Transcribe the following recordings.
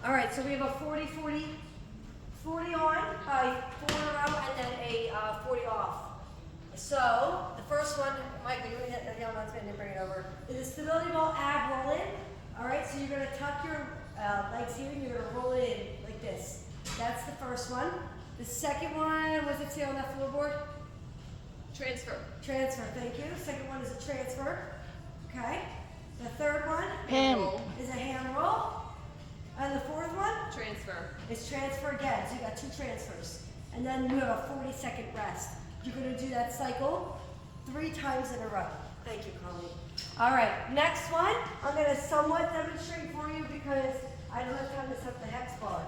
All right, so we have a 40, 40, 40 on, 4 in a row, and then a 40 off. So the first one, Michael, you want to hit the helmet and bring it over. Is a stability ball ab roll in. All right, so you're going to tuck your legs here and you're going to roll it in like this. That's the first one. The second one, what does it say on that floorboard? Transfer. Transfer, thank you. The second one is a transfer. Okay. The third one is a hand roll. And the fourth one Transfer. is transfer again. So you got 2 transfers. And then you have a 40-second rest. You're going to do that cycle 3 times in a row. Thank you, Colleen. All right, next one, I'm going to somewhat demonstrate for you because I don't have time to set the hex bar.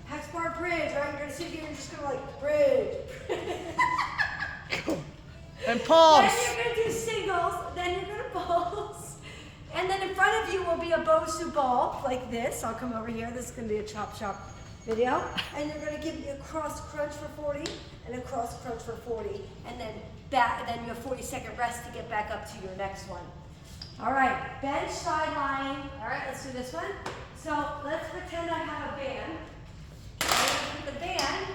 Hex bar bridge, right? You're going to sit here and you're just going to like bridge. And pulse. Then you're going to do singles, then you're going to pulse. And then in front of you will be a Bosu ball like this. I'll come over here. This is going to be a chop chop video. And you're going to give me a cross crunch for 40 and a cross crunch for 40. And then back, and then you have 40-second rest to get back up to your next one. All right, bench side lying. All right, let's do this one. So let's pretend I have a band. I'm going to put the band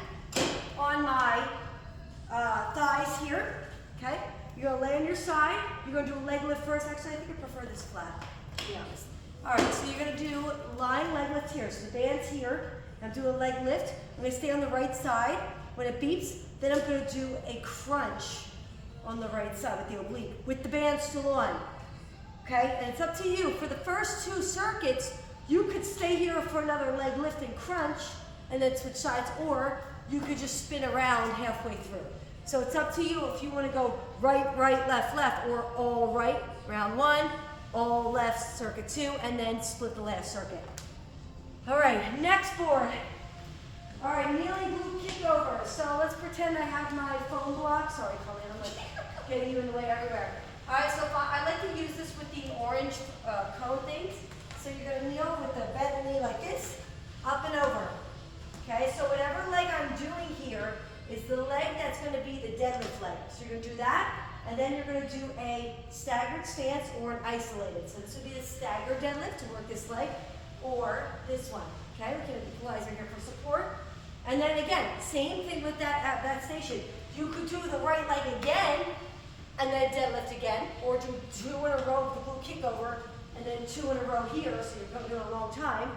on my thighs here. Okay? You're going to lay on your side. You're going to do a leg lift first. Actually, I think I prefer this flat, to be honest. All right, so you're going to do lying leg lift here. So the band's here. I'm doing a leg lift. I'm going to stay on the right side. When it beeps, then I'm going to do a crunch on the right side with the oblique, with the band still on. Okay? And it's up to you. For the first 2 circuits, you could stay here for another leg lift and crunch, and then switch sides, or you could just spin around halfway through. So it's up to you if you want to go right, right, left, left, or all right, round 1, all left, circuit 2, and then split the last circuit. All right, next board. All right, kneeling glute kick over. So let's pretend I have my foam block. Sorry, Colleen, I'm like getting you in the way everywhere. All right, so I like to use this with the orange cone things. So you're going to kneel with the bent knee like this, up and over. Okay, so whatever leg I'm doing here is the leg that's going to be the deadlift leg. So you're going to do that, and then you're going to do a staggered stance or an isolated. So this would be the staggered deadlift to work this leg, or this one. Okay, we can equalize here for support. And then again, same thing with that at that station. You could do the right leg again, and then deadlift again, or do 2 in a row with the glute kick over, and then 2 in a row here, so you're going to do it a long time,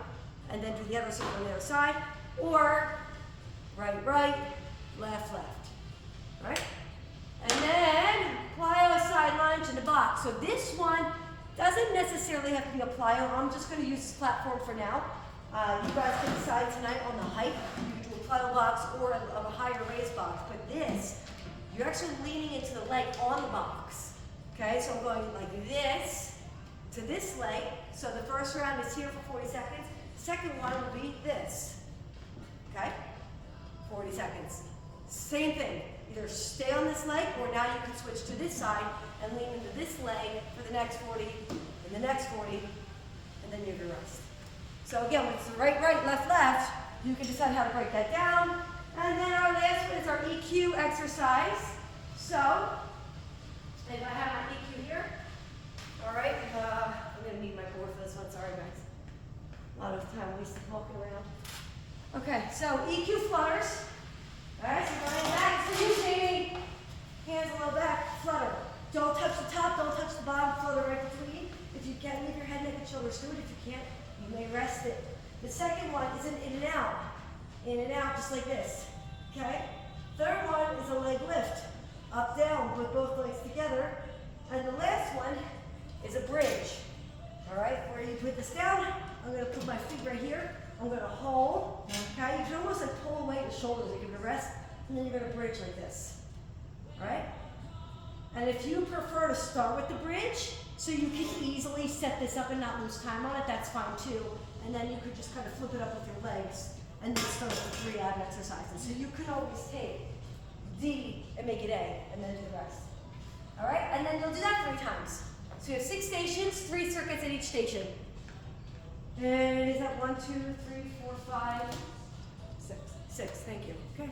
and then do the other circle on the other side, or right, right, left, left, right? And then plyo side lunge in the box. So this one doesn't necessarily have to be a plyo. I'm just going to use this platform for now. You guys can decide tonight on the height. You can do a plyo box or a higher raised box. But this, you're actually leaning into the leg on the box. Okay, so I'm going like this to this leg. So the first round is here for 40 seconds. Second one will be this. Okay, 40 seconds. Same thing, either stay on this leg or now you can switch to this side and lean into this leg for the next 40 and the next 40 and then you have your rest. So again, when it's the right, right, left, left, you can decide how to break that down. And then our last one is our EQ exercise. So, if I have my EQ here, all right, I'm going to need my board for this one, sorry guys. A lot of time wasted walking around. Okay, so EQ flutters. All right, so going back to you, Jamie. Hands a little back, flutter. Don't touch the top, don't touch the bottom, flutter right between. If you can, leave your head, neck, and shoulders to it. If you can't, you may rest it. The second one is an in and out. In and out, just like this. Okay? Third one is a leg lift. Up, down, with both legs together. And the last one is a bridge. All right, where you put this down, I'm going to put my feet right here. I'm going to hold, okay? You can almost like pull away the shoulders and give it a rest, and then you're going to bridge like this, all right? And if you prefer to start with the bridge, so you can easily set this up and not lose time on it, that's fine too. And then you could just kind of flip it up with your legs, and then start with 3 ab exercises. So you can always take D and make it A, and then do the rest, all right? And then you'll do that 3 times. So you have 6 stations, 3 circuits at each station. And is that 1, 2, 3, 4, 5, 6? 6, thank you. Okay.